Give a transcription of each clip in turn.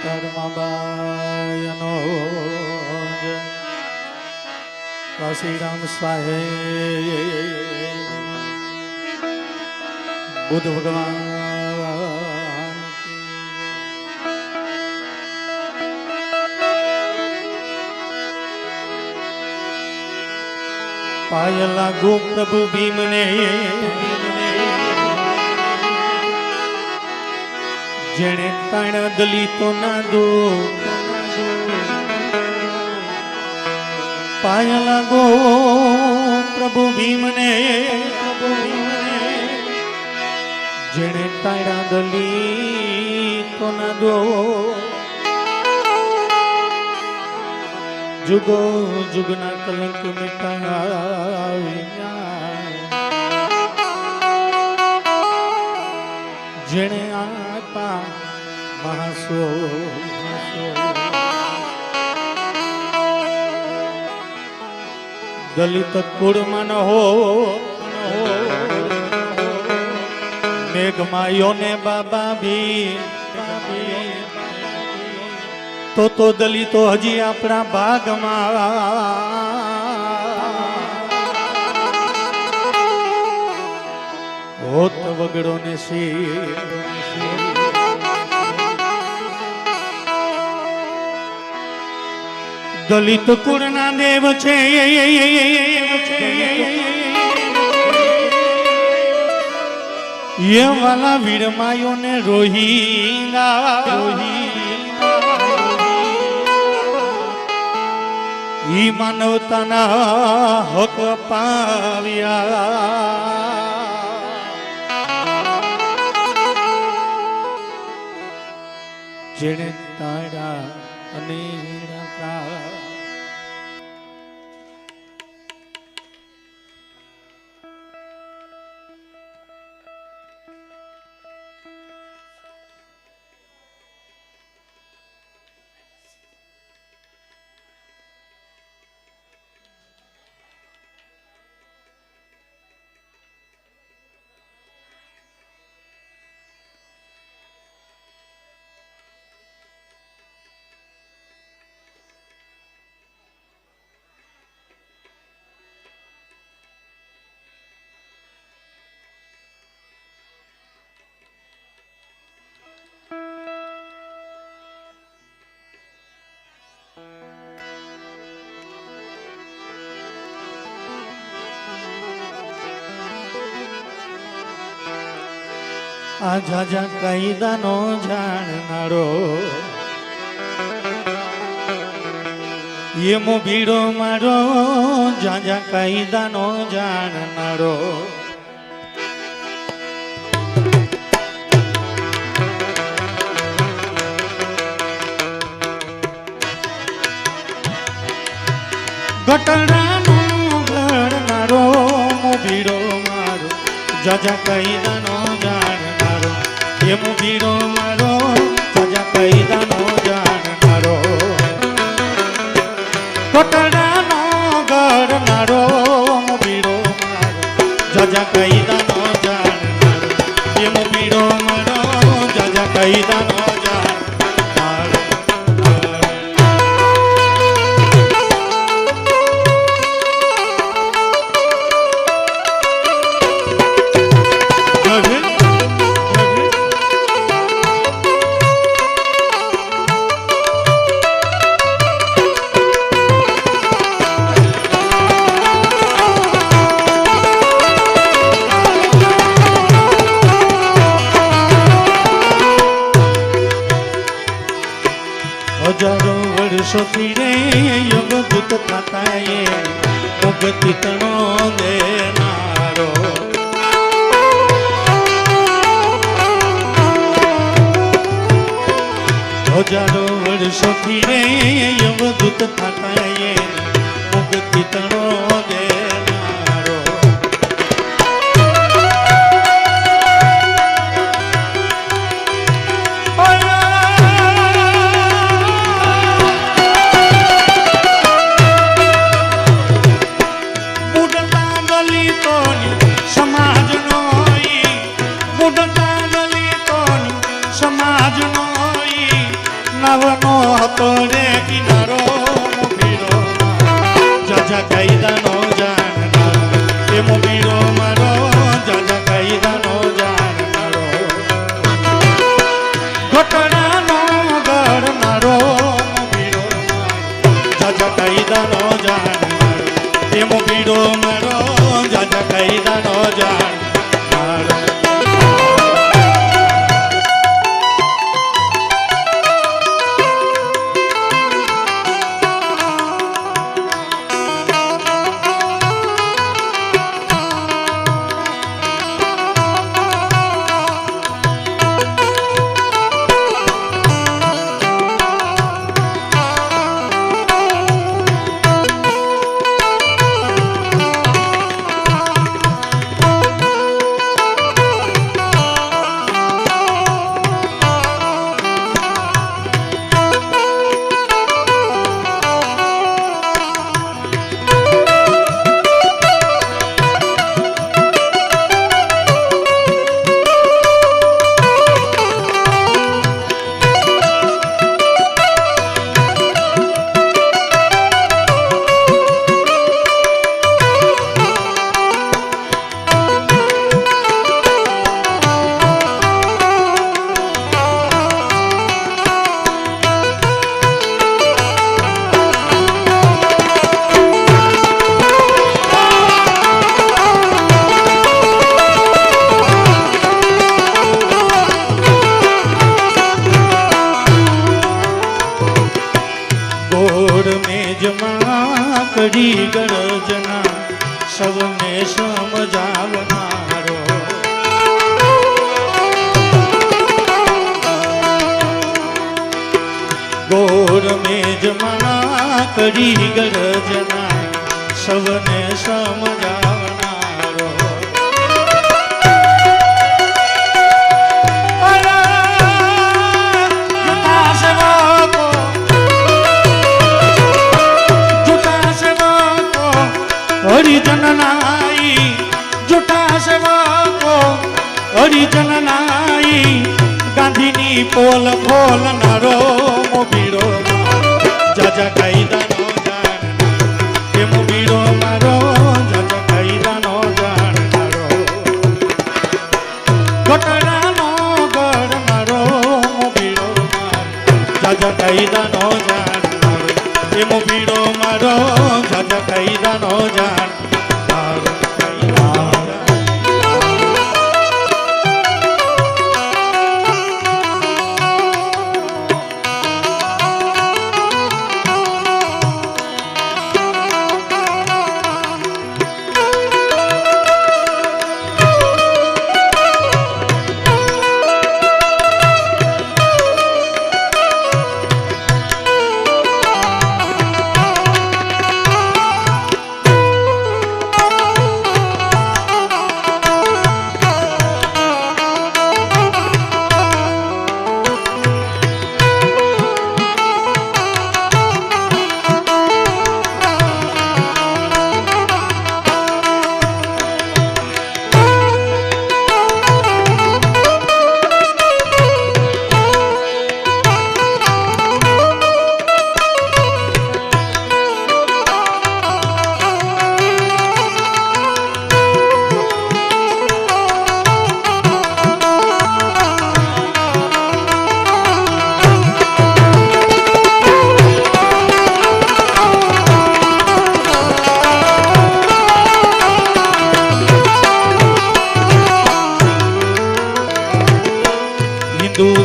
ધર્મબાયનો કાશીરામ સાહેબ બુદ્ધ ભગવાન પાયલા ગો પ્રભુ ભીમને જેણે તાણ દલિતો ના દો પાયલા ગો પ્રભુ ભીમને જેણે તાણ દલિતો ના દો जुगो जुगना कलंक मिटाविया जेने आपा महासो दलित कुड़मन हो मेघमायो ने बाबा भी तो दलितो हजी अपना भाग होत वगड़ो ने दलित कुड़ना देव छे ये वाला वीरमायो ने रोहिंगा ई मानवताना हक પાવ્યા જેણે તારા અનેરા પ્રાણ આ જાજા કાયદાનો જાણનારો એ મોભીડો મારો જાજા કાયદાનો જાણનારો ગટરાનો ઘડનારો મોભીડો મારો જાજા કાયદાનો ये मुभीरो मारो सजा कैदानो जाननारो कोटडानो गड़नारो मुभीरो मारो सजा कैदानो जाननारो ये मुभीरो मारो सजा कैदानो हजारों वर्षों पीड़े यमदूत खाता ये मुक्ति तनो देनारो हजारों वर्षों पीड़े यमदूत खाता ये मुक्ति तनो देनारो કરી ગરજના સૌને સમજાવનારો ગોર મેજમાં કરી ગરજના સૌને સમજાવનારો હરિજન નાઈ જૂઠા સેવકો હરિજન નાઈ ગાંધીની પોલ ખોલનારો મોબીડો જાજા કાયદાનો જાણનારો એ મોબીડો મારો જાજા કાયદાનો જાણનારો ઘટનાનો ગણનારો મોબીડો મારો જાજા કાયદાનો જાણનારો એ મોબીડો મારો જાજા કાયદાનો જાણ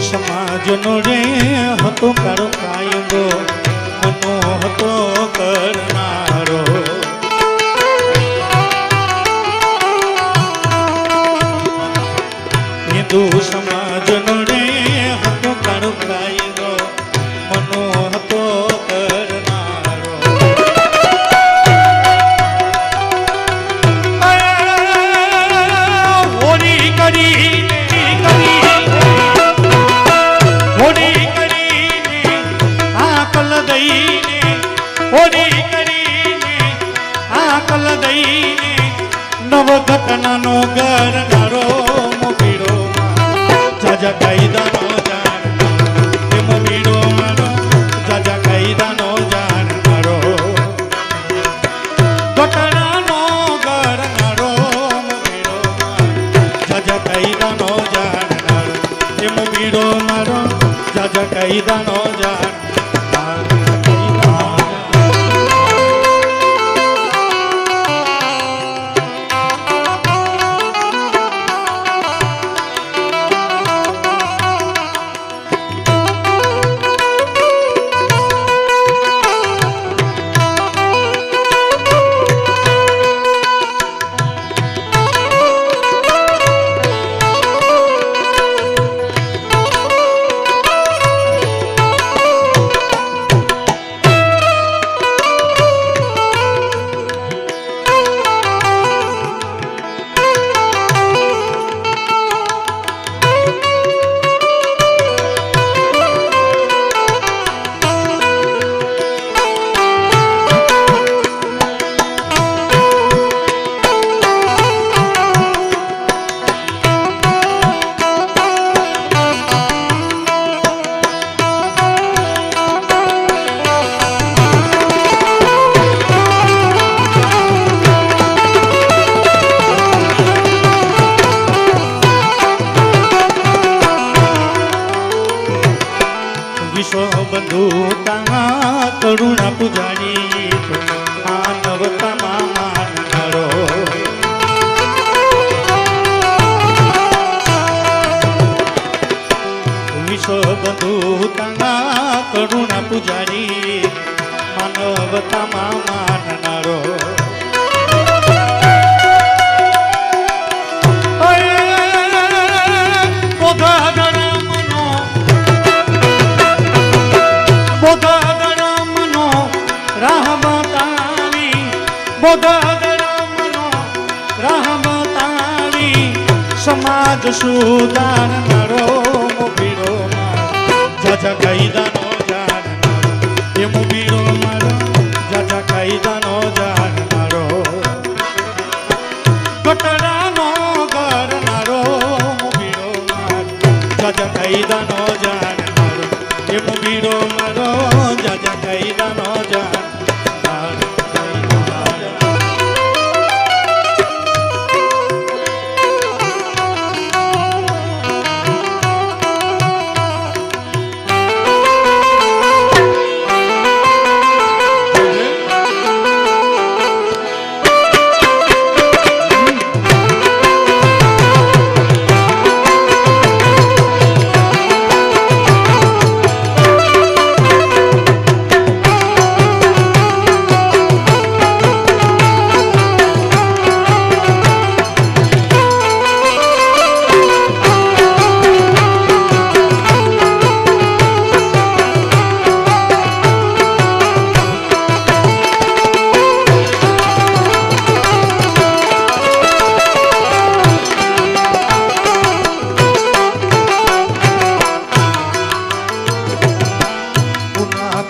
સમાજનો રે હતો કારો કાયદો મનો હતો કરનારો હિન્દુ સમાજનો રે હતો કારો કાયદો મનો હતો કરનારો હોરી કરી નવ ઘટનાનો ગરનારો મોબીડો જાજા કાયદાનો જાણનારો એ મોબીડો મારો જાજા કાયદાનો જાણનારો ઘટનાનો ગરનારો મોબીડો જાજા કાયદાનો જાણનારો એ મોબીડો મારો જાજા કાયદાનો જાણનારો બંધુતા કરુણા પૂજારી માનવતામાં માનનારો વિશ્વ બંધુતા કરુણા પૂજારી માનવતામાં માનનારો સમાજ સુધારનારો મોભીડો જાજા કાયદાનો જાણનારો એ મોભીડો મારો જાજા કાયદાનો જાણનારો ગટરાનો કરનારો મોભીડો મારો જાજા કાયદાનો જાણનારો એ મોભીડો મારો જાજા કાયદાનો જાણનારો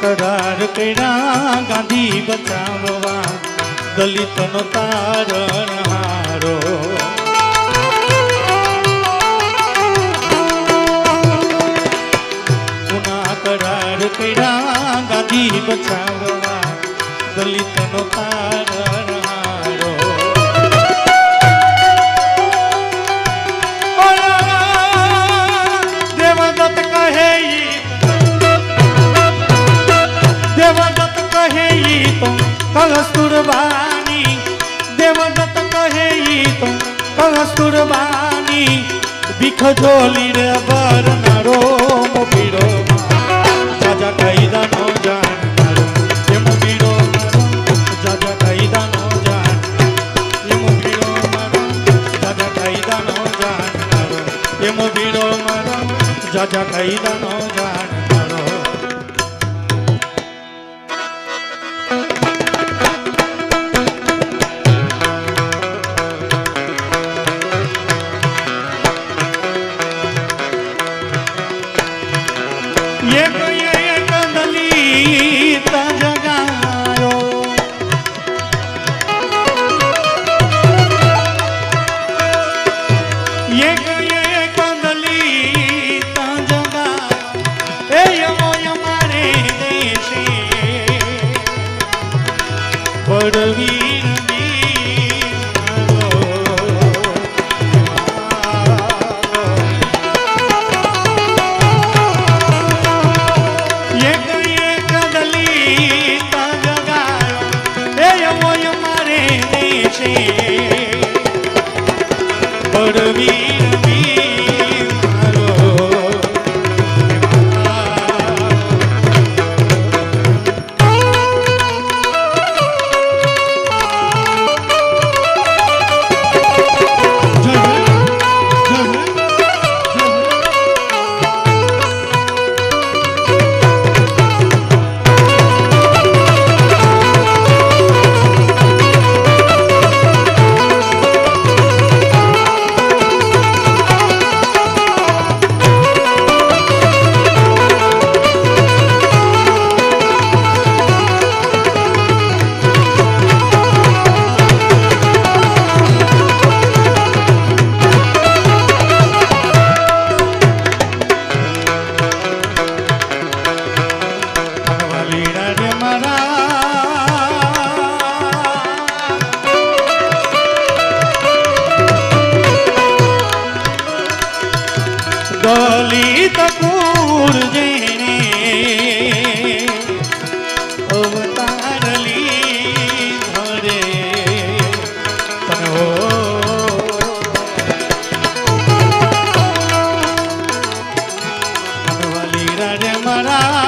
કરાર કર્યા ગાંધી બચાવવા દલિતનો તારણહારો પુના કરાર કર્યા ગાંધી બચાવવા દલિતનો તારણહારો દેવદત્ત કહે દેવદત્ત કહે ઈ તો કસ્તુરબાની દેવદત્ત કહે ઈ તો કસ્તુરબાની ભીખ ઝોલી રે ભરનારો મોભીડો જાજા કાયદાનો જાણનારો એ મોભીડો જાજા કાયદાનો જાણ એ મોભીડો મારો જાજા કાયદાનો જાણનારો એ મોભીડો મારો જાજા કાયદાનો જાણનારો એક દલિત જગાયો એક દલિત જગાયો એ યમો યમારે દેશે પડવીર દલિત કુર જેને અવતાર લીધો રે પણ હો મનવાલી રે મારા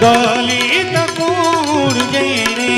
દલિત કુર જેને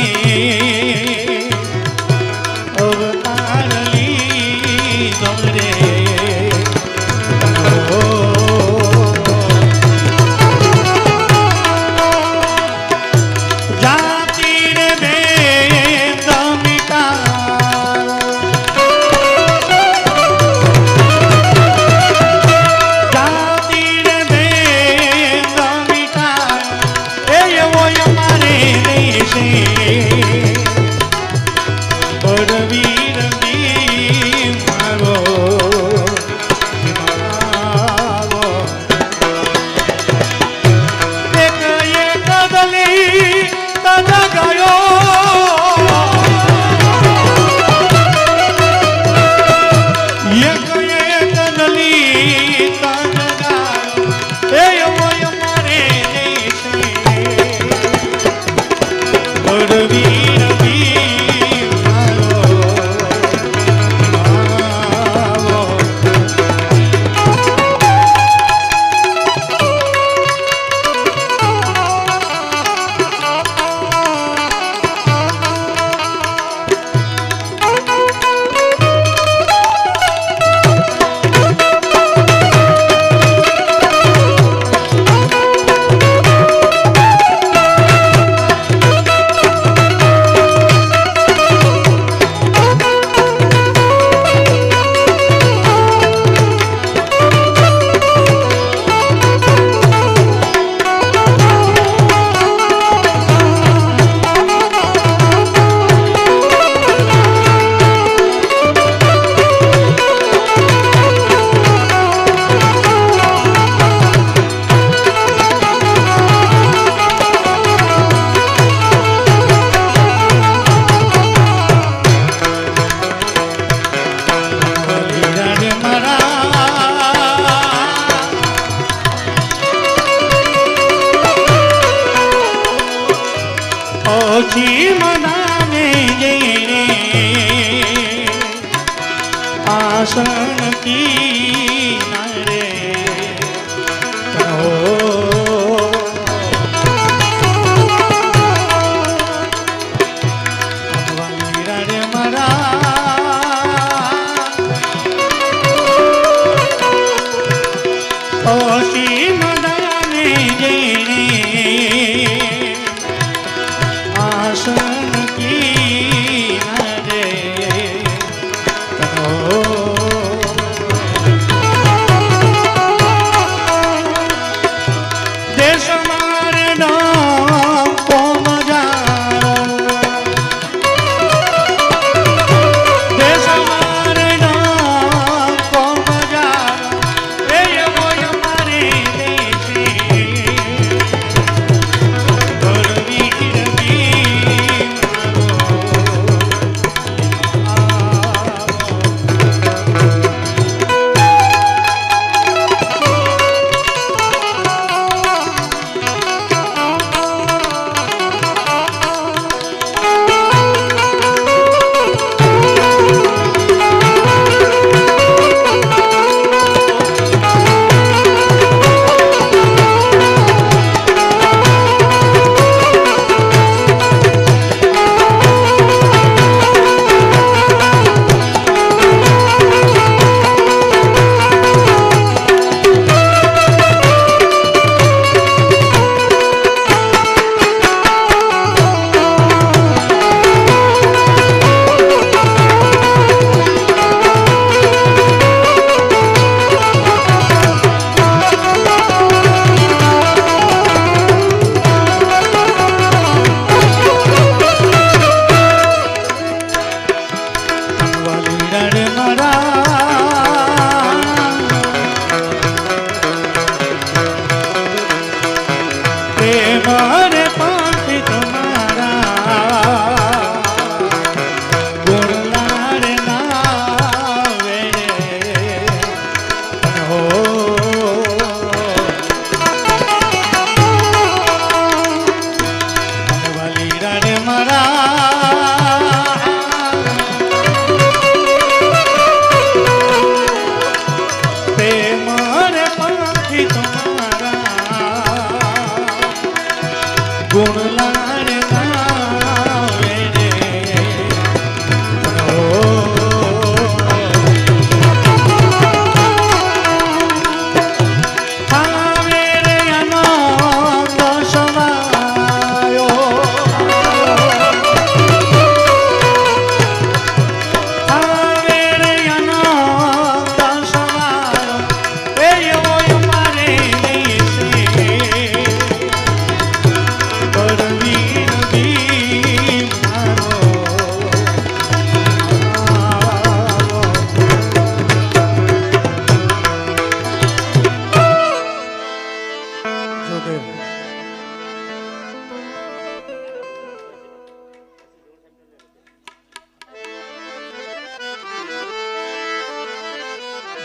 ઓછી મનાને જઈને આસન કિનારે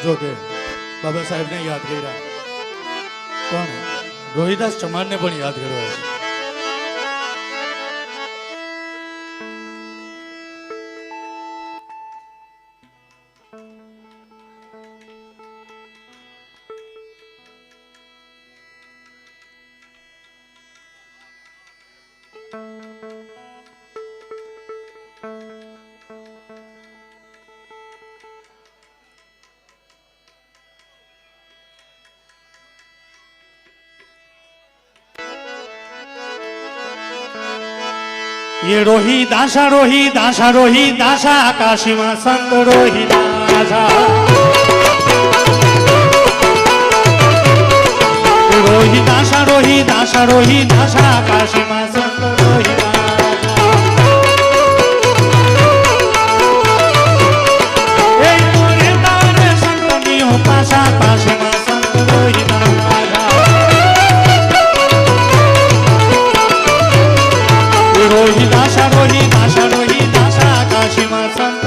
જો કે બાબા સાહેબને યાદ કર્યા પણ રોહિદાસ ચમારને પણ યાદ કર્યો છે. ये रोहिदासा काशी में संत रोहिदासा रोहिदासा काशी में संत पासा पासी में संत रोहिदासा काशी में संत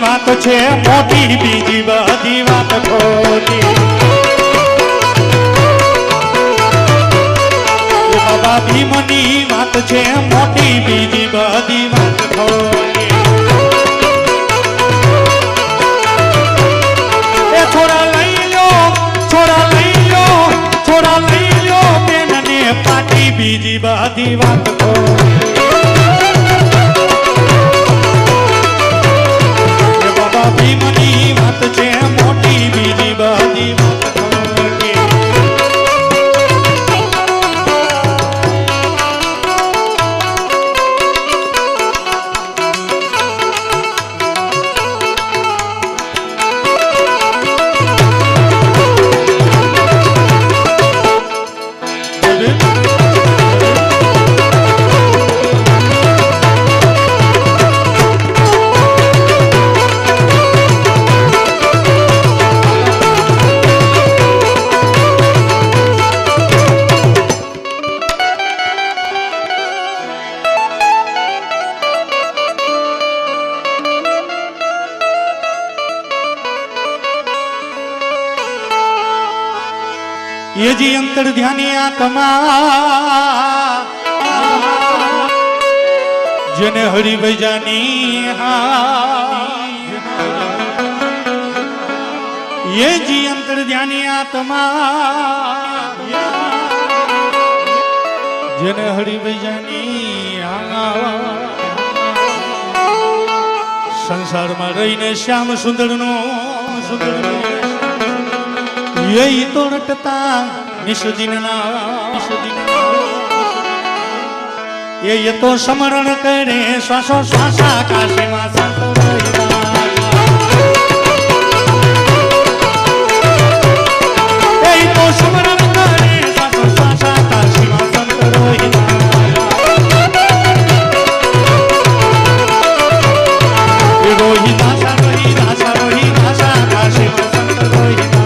વાત છે મોટી, બીજી બધી વાત ખોટી. બાબા ભીમની વાત છે મોટી, બીજી બધી વાત ખોટી. એ છોરા લઈ લો, છોરા લઈ લો, છોરા લઈ લો બેનને પાટી, બીજી બધી વાત ખોટી. એ બાબા ભીમની વાત છે મોટી, બીજી બધી વાત ખોટી. ये जी अंतर ध्यानी आत्मा जन हरि भजानी ये जी अंतर ध्यानी आत्मा जन हरि भजानी संसार में रहीने श्याम सुंदर नो ये तो रटता निष्दिनना ये तो स्मरण करे श्वासो श्वासा काशी में संत ये तो स्मरण करे श्वासो श्वासा काशी में संत रोहिदासा रोहिदासा रोहिदासा काशी में संत रोहिदासा.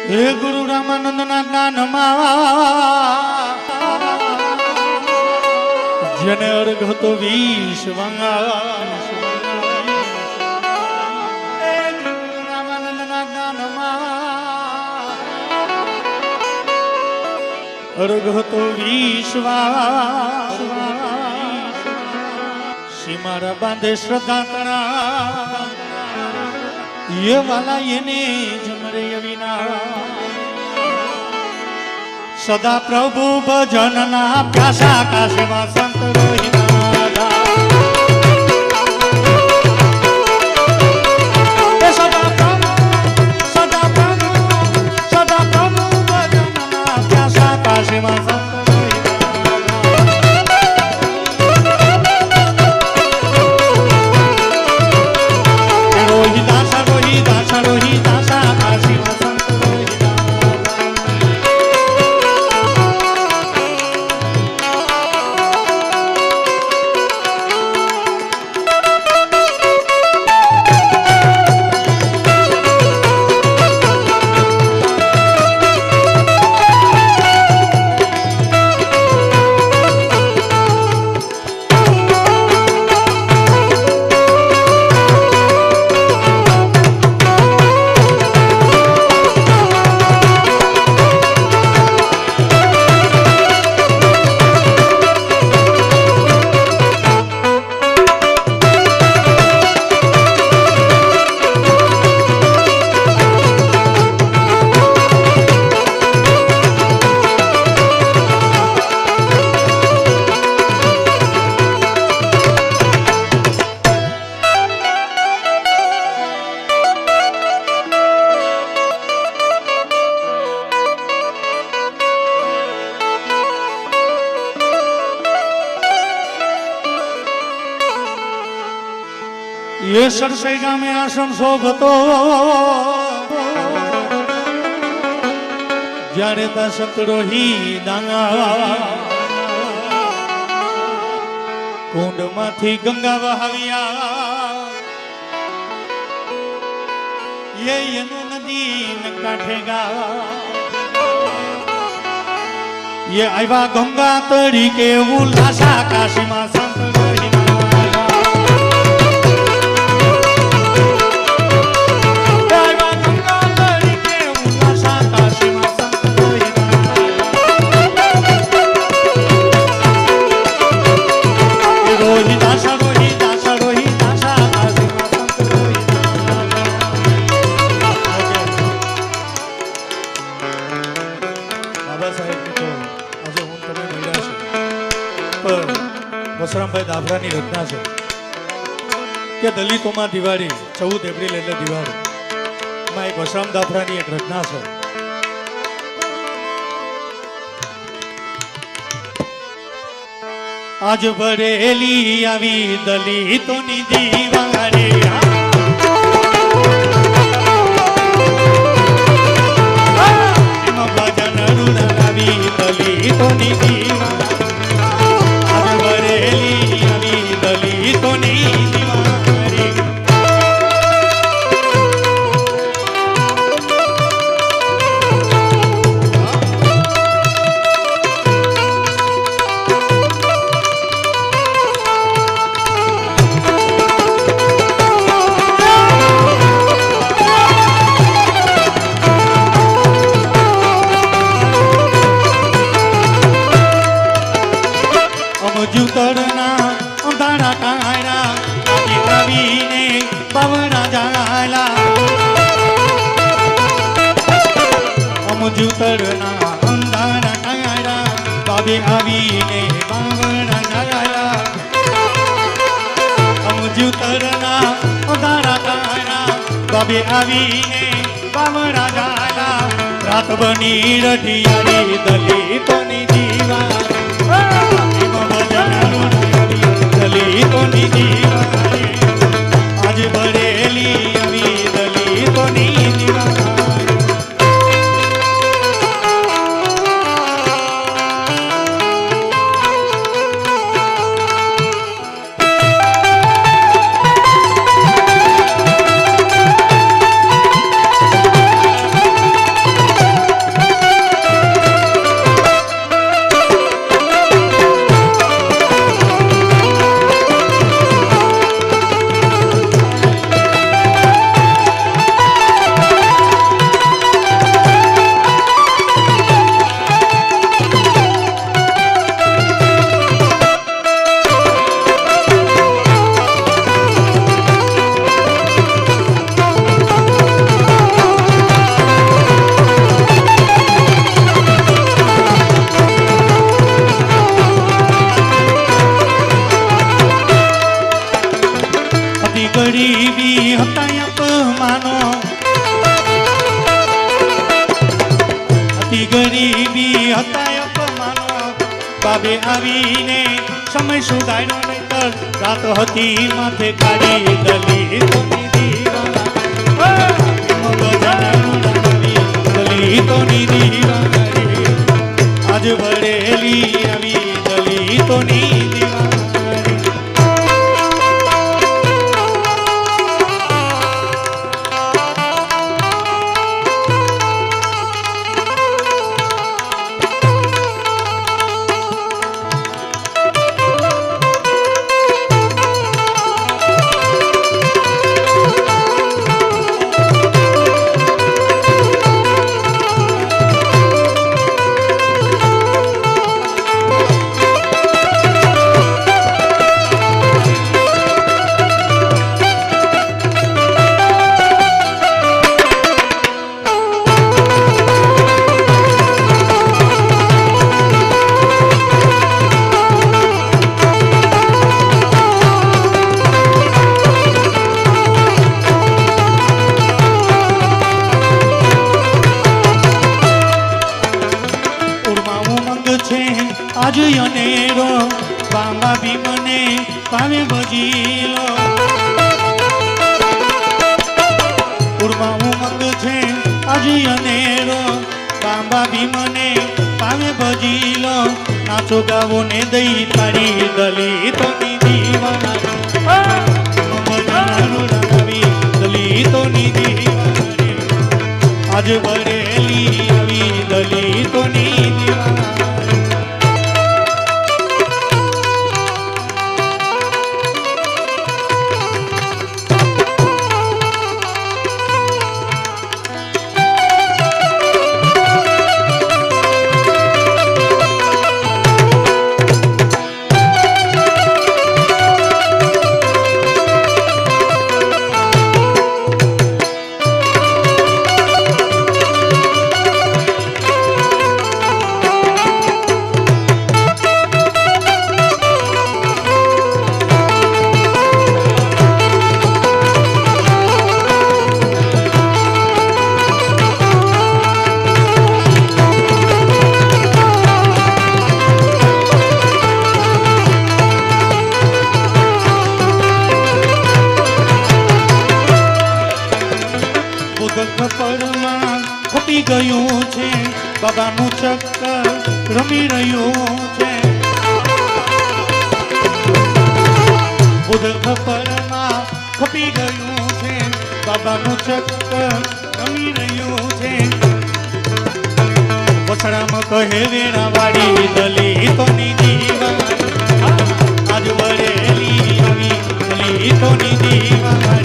हे गुरु रामानंद ना ज्ञान जन अर्घ तो विश्वंगा रामानंद ना ज्ञान अर्घ तो विश्वा सीमारा बांधे श्रद्धा तणा ये वाला ये ने जमरे विना सदा प्रभु भजन ना प्यासा काशी में संत रोहिदासा. सदा प्रभु भजन ना प्यासा काशी में संत रोहिदासा रोहिदासा रोहिदासा काशी में संत रोहिदासा. સરસઈ ગામે આશ્રમ શોભતો જ્યારે તા સતરોહી દાંગા કુંડમાંથી ગંગા વહાવ્યા એનો નદી કાંઠે ગા ये आइवा गंगा तरीके उल्लासा काशीમાં સંત રોહિના આइवा गंगा तरीके उल्लासा काशीમાં સંત રોહિના રોહિદાસ રોહિદાસ રોહિદાસ કાશીમાં સંત રોહિના બાબા સાહેબ વસરામભાઈ દાભરાની રચના છે કે દલિતોમાં દિવાળી 14 એપ્રિલ એટલે દિવાળી માં એક વસરામ દાભરાની એક રચના છે આજ ભરેલી આવી દલિતોની દિવાળી એમાં ભજન રૂડાવી દલિતોની દિવાળી જુતરના અંધારા કાયરા આવીને પવના જાયલા જુતરના અંધારા કાયરા બાબે આવીને પવના જાયલા જુતરના અંધારા કાયરા બાબે આવીને પવના જાયલા રાત બની રઢિયારી દલિતોની જીવા દલિતોની દિવાળી આજ ભરેલી આવી દલિતોની દિવાળી ગરીબી હતા અપમાનો અતિ ગરીબી હતા અપમાનો બાબે આવીને સમય સુધાર્યો નહીતર રાત હતી માથે કાઢી દલિતોની દિવાળી દલિતોની દિવાળી આજ ભરેલી આવી દલિતોની દિવાળી આજ અનેરો બાંબા ભીમને પાવે ભજીલો હજી અનેરો બાંબા ભીમને પામે ભજીલો નાચો ગાવો ને દઈ તારી દલિતોની દીવાના રંગાવી દલિતોની દીવાના આજ બરેલી આવી દલિતોની દીવાના ખપી ગયું છે બાબાનું ચક્કર રમી રહ્યું છે બુધ ખપરમાં ખપી ગયું છે બાબાનું ચક્કર રમી રહ્યું છે વસડામાં કહે વેરાવાળી દલિતોની દીવાના આજ વરેલી આવી દલિતોની દીવાના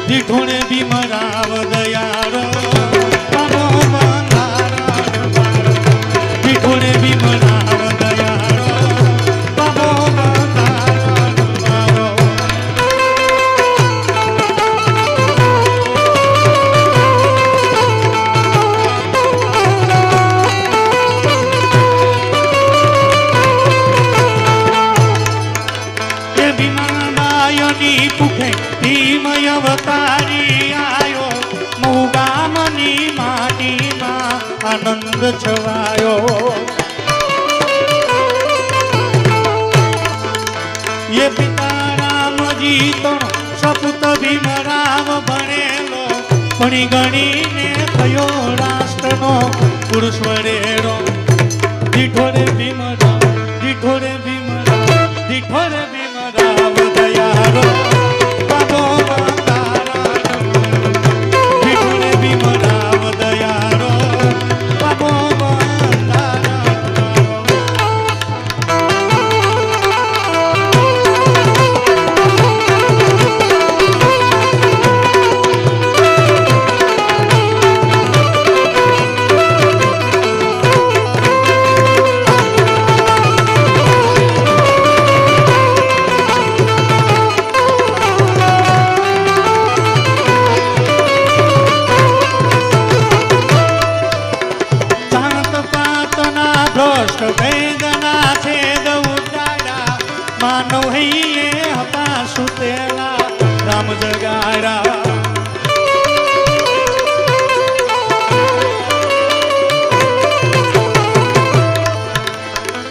દીઠોડે ભીમરાવ દયાળો પામો બંધારા દીઠોડે ભીમરાવ દયાળો પામો બંધારા એ ભીમાબાયોની પુખે ભીમય અવતારી આયો મૌગામની માટીમાં આનંદ છવાયો એ પિતા રામજી તો સપુત ભીમરાવ ભણેલો ભણી ગણીને થયો રાષ્ટ્રનો પુરુષ વડેરો દીઠોડે ભીમરાવ દીઠોડે ભીમરાવ દીઠોડે ભીમરાવ દયાળો વેદના છેદ ઉડાડા માનવ હૈયે હતા સુતેલા રામ જગાડા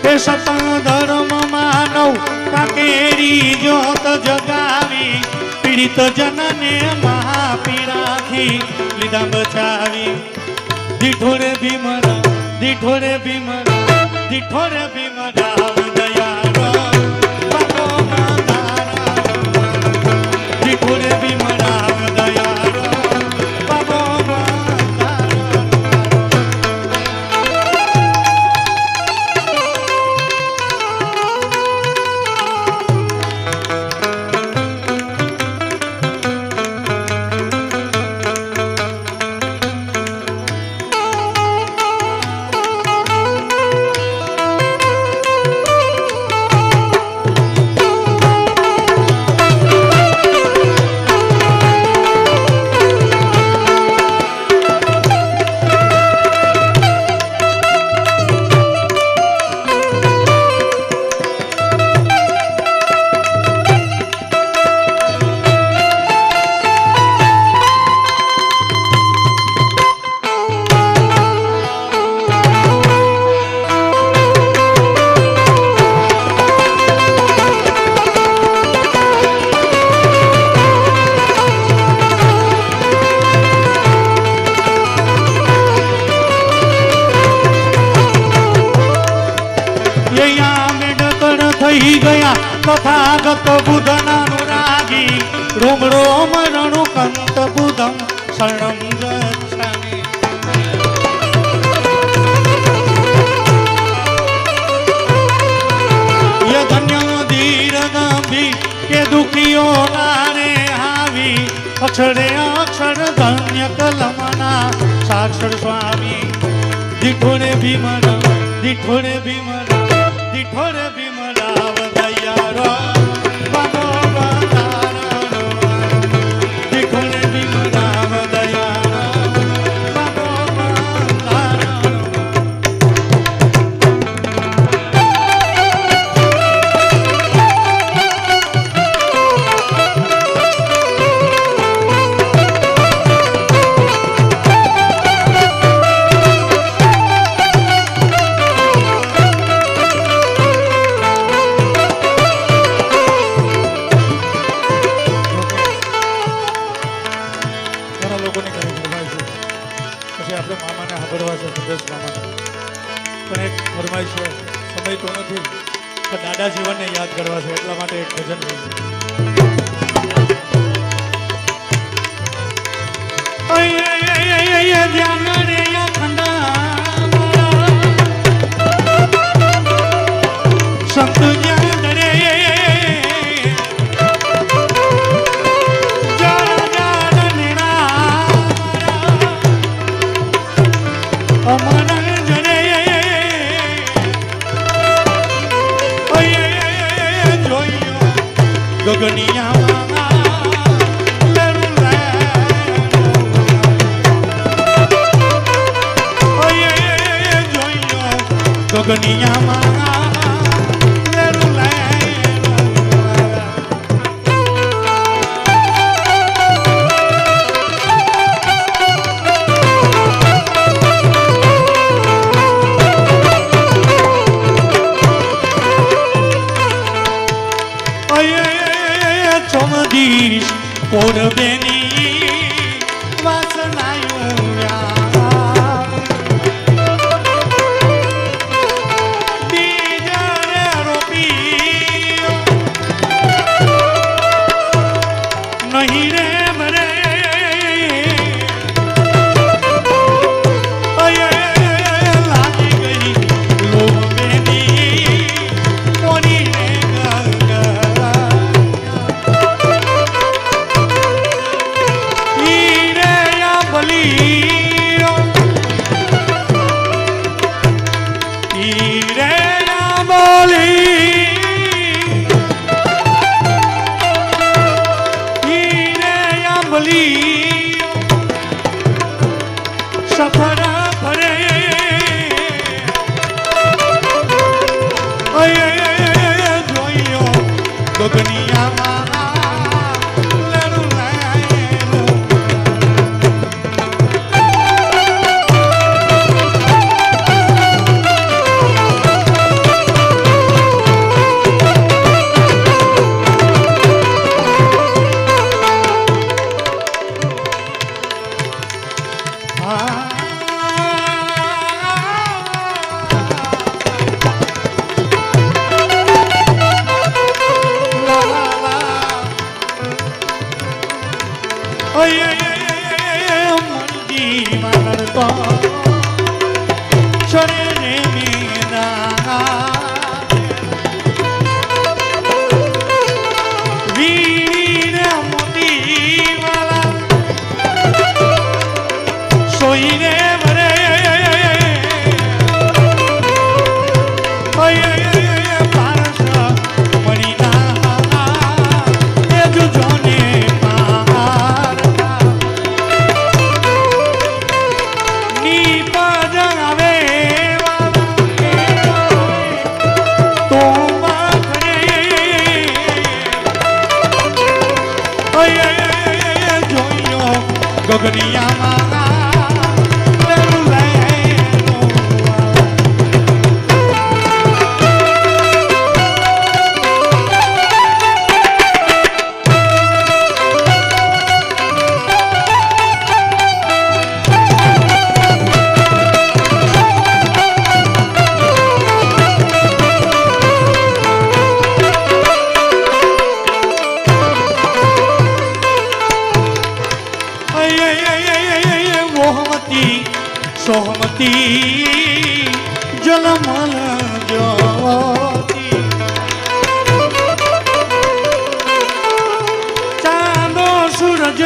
તે સતન ધર્મ માનવ કાકેરી જ્યોત જગાવી પીડિત જનને મહાપીડાથી લીધા બચાવી દીઠોડે ભીમરાવ દીઠોડે ભીમરાવ દીઠોડે ભીમરાવ દયાળો બાબો બંધારા દીઠોડે ભીમરાવ દયાળો બાબો બંધારા થઈ ગયા તથાગત બુધના અનુરાગી રોમ રોમ રણુકંત બુધમ શરણમ ગચ્છામિ ધન્ય ધીર ગંભી કે દુખીઓ નારે આવી અક્ષરે અક્ષર ધન્ય કલમના સાક્ષર સ્વામી દીઠોરે ભીમરા દીઠોરે ભીમરા દીઠોરે ભીમરા વદૈયારો બાબો બધારો દીઠોરે ભીમરા વદૈયારો બાબો બધારો દાદા જીવનને યાદ કરવા છે એટલા માટે એક ભજન સંત જ્ઞાન રે અમર ગગનિયામાં લેરું જોયો ગગનિયામાં લેરું ચોમદીશ કોરબેની વાસનાયું બીજાને રોપી નહીં રે મરે લાગી ગઈ લોબેની કોની રે સફર ફરે જોયો ગગનિયામાં la સોહમતી જલમલ જ્યોતિ ચાંદો સૂરજ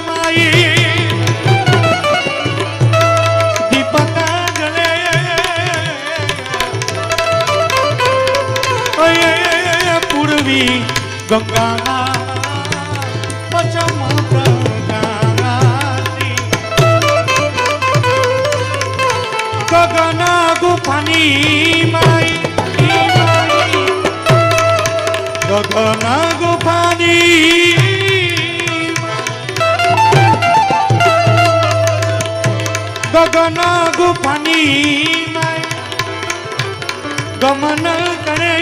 માઈ દીપક જલે પૂર્વી ગંગાના પચમ ગગન ગુફાની માઈ ગગન ગુફાની ગગન ગુફાની માઈ ગમન કરે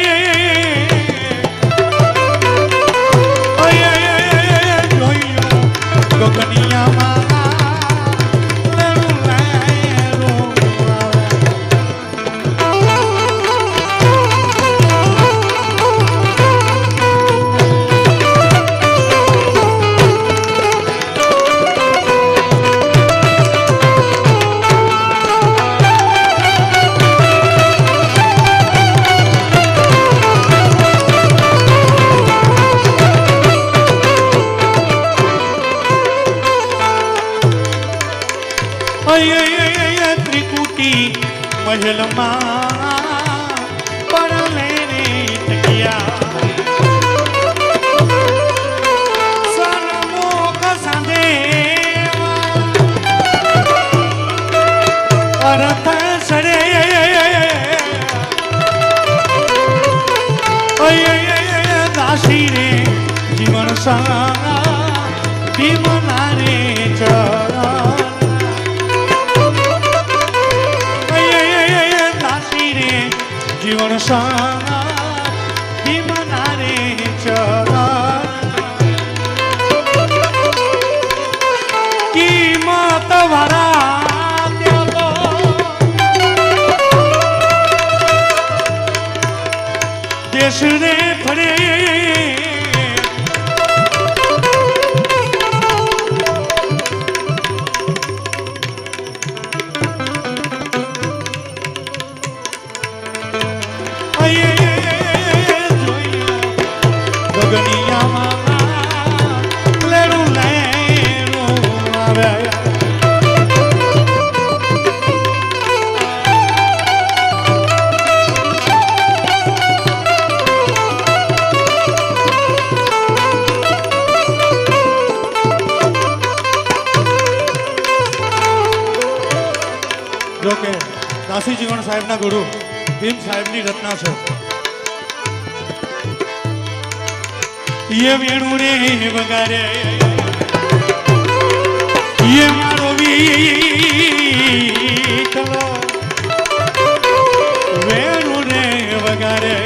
જોયું ગગનિયામાં ત્રિકુટી મહેલમાં પડલે ટક્યા સનમુખ સાંધેવા અરથ સરે દાસી રે જીવન સા ભીમના રે ચરણ જીવન સા ભીમના રે ચરણ કિંમત વાળા ત્યાગો દેશ રે ફરે જોકે દાસી જીવન સાહેબના ગુરુ ભીમ સાહેબની રચના છે. ये वेणु रे वगारे ये मारो वीटलो वेणु रे वगारे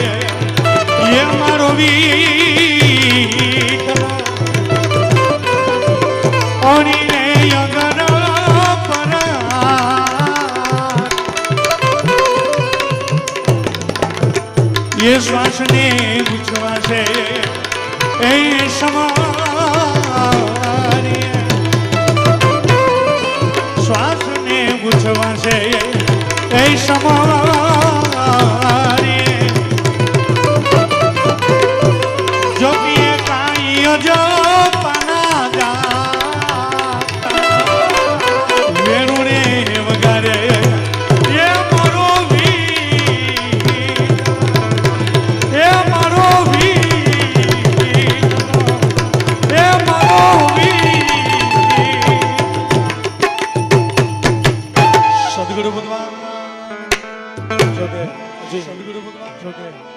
ये मारो वीटलो ओनी रे यगन पर ये श्वास ने बुझवासे ए समारे श्वास ने बुझवासे ए समारे जो पिए काई जो पना जाता वेणु रे वगारे ये मारो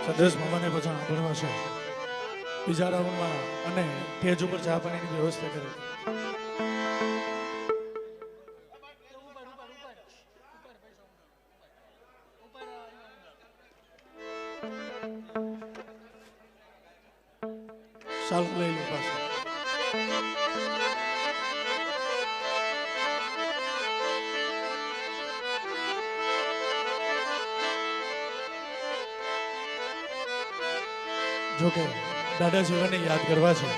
સંદેશ મામાને પછી ભણવા છે બીજા રાઉન્ડમાં અને સ્ટેજ ઉપર ચા પાણીની વ્યવસ્થા કરે. ચાલ લઈ લો પાછું. જોકે દાદા જીવનને યાદ કરવા છે.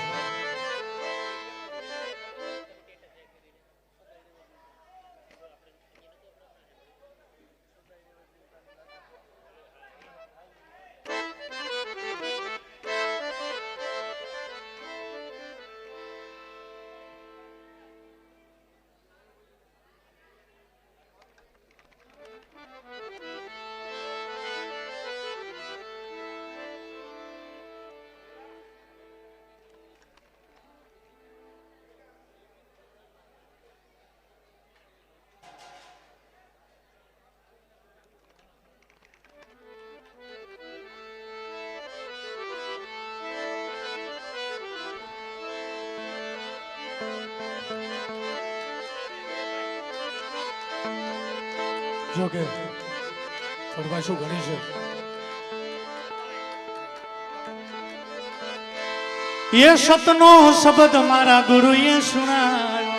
જો કે ફરમાઈશું ઘણી છે. ये सतनो शब्द मारा गुरु ये सुनायो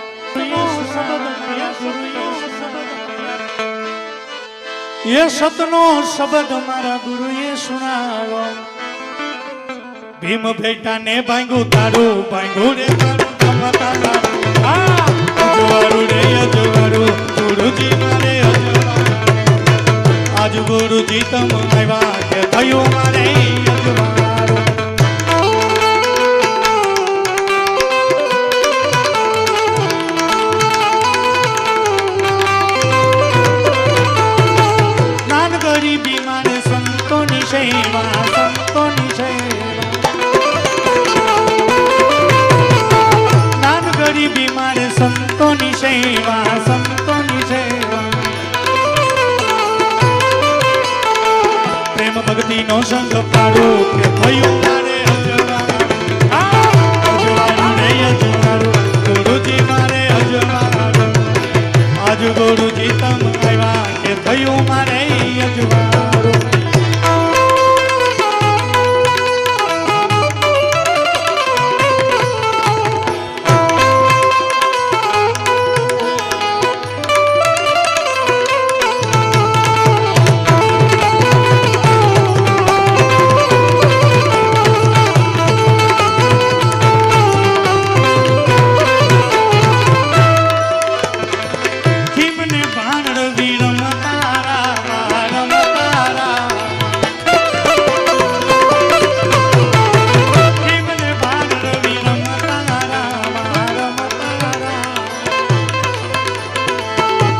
ये सतनो शब्द मारा गुरु ये सुनायो भीम बेटा ने भांगू तारू रे तारू कमता तारू अजवारू रे अजवारू गुरुजी मारे अजवारू आज गुरुजी तम आव्या के थयो मारे अजवारू संतोनी सेवा प्रेम भक्ति नो संग पाड़ो के थयो मारे अजवारू रे अजवारू गुरुजी मारे अजवारू आज गुरुजी तम आव्या के थयो मारे अजवारू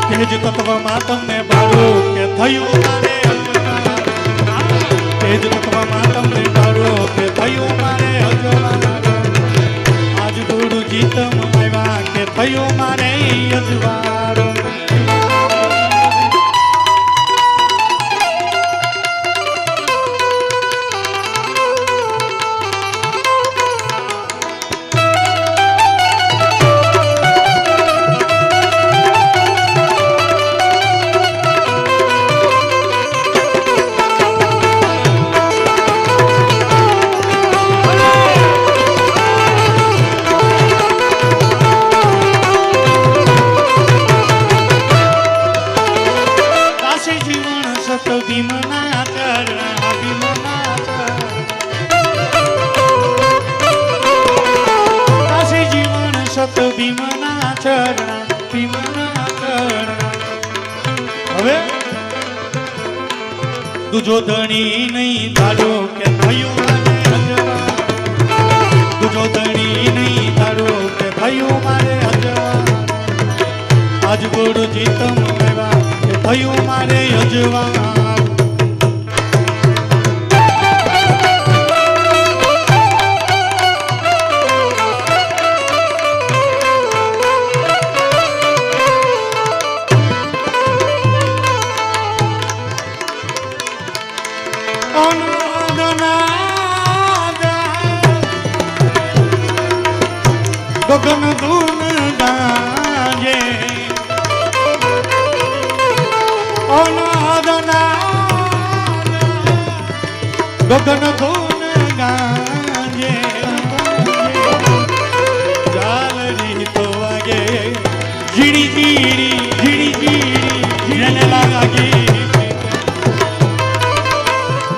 तेज तत्व में तमने बारो के थयो मारे अजवारू तेज तत्व में तमने बारो के थयो मारे अजवारू आज गुरुजी तम आव्या के थयो मारे अजवारू तुझो धनी नहीं तारो के थयो मारे अजवारू तुझो धनी नहीं तारो के थयो मारे अजवारू आज गुरुजी तम आव्या के थयो मारे अजवारू गगन धून गाजे गगन धून गाजे जालरी तो आगे झिड़ी झिड़ी झिड़ी झिड़ी झिड़ने लागी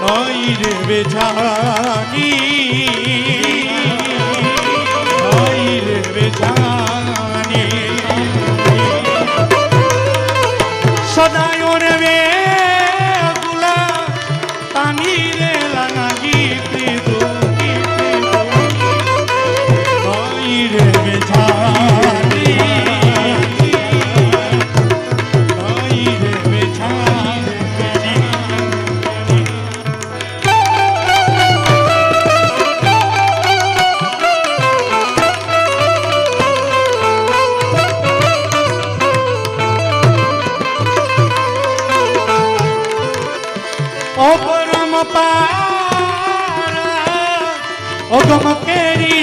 नई रे बेचानी सदायो रे वे गुला तानी रे लागी प्रीतो की प्रीतो नई रे बेचानी नई रे बेचानी ओ परम पारा ओ गम केरी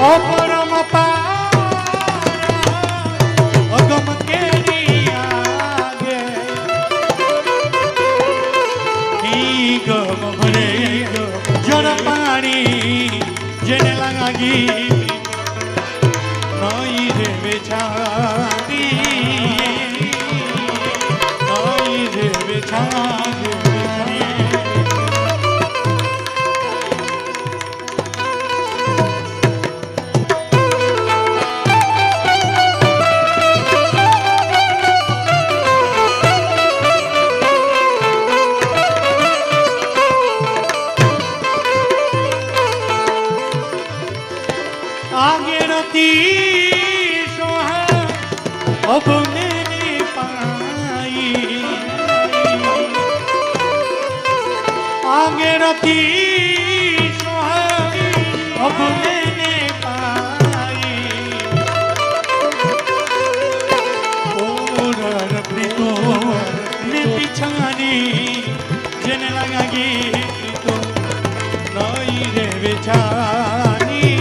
ओ परम पारा बेचारी नाई रे बेचारी आगे रती अब मैंने पाई आगे रती अब मैंने पाई और प्रीतो ने पिछानी जन लगागी तो नई रे बेचारी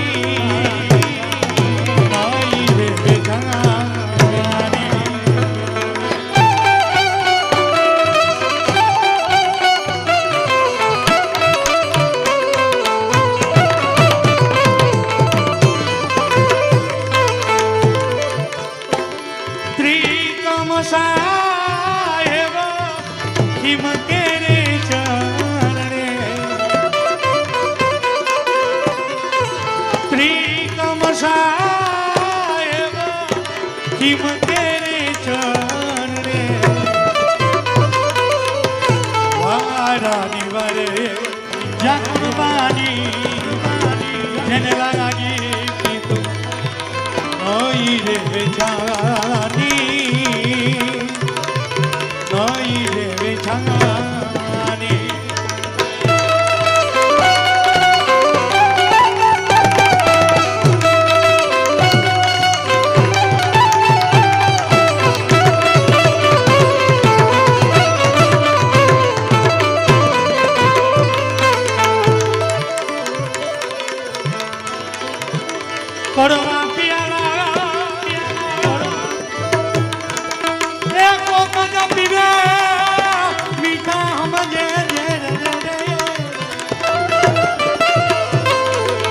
साहेब हिम केरे चरणे त्रिकम साहेब हिम केरे चरणे वारानी वारे जगबानी जन लागी तू नई रे बेचारी नई रे बेचारी कड़वा पियाला एक मजा पीवे मीठा हम जे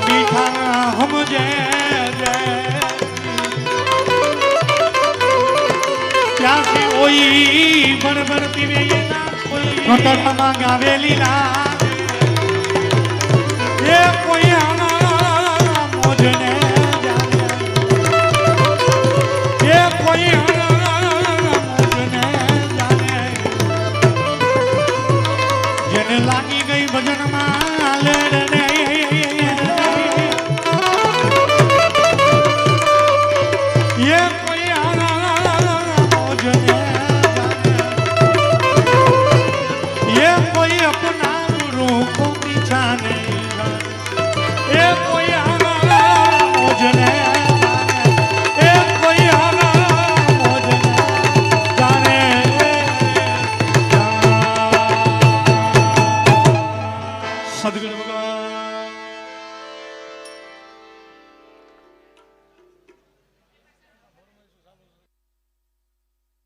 मीठा हम जे प्यासी ओई बरबर पीवे ये ना कोई नोटड़ा मांगावे लीला एक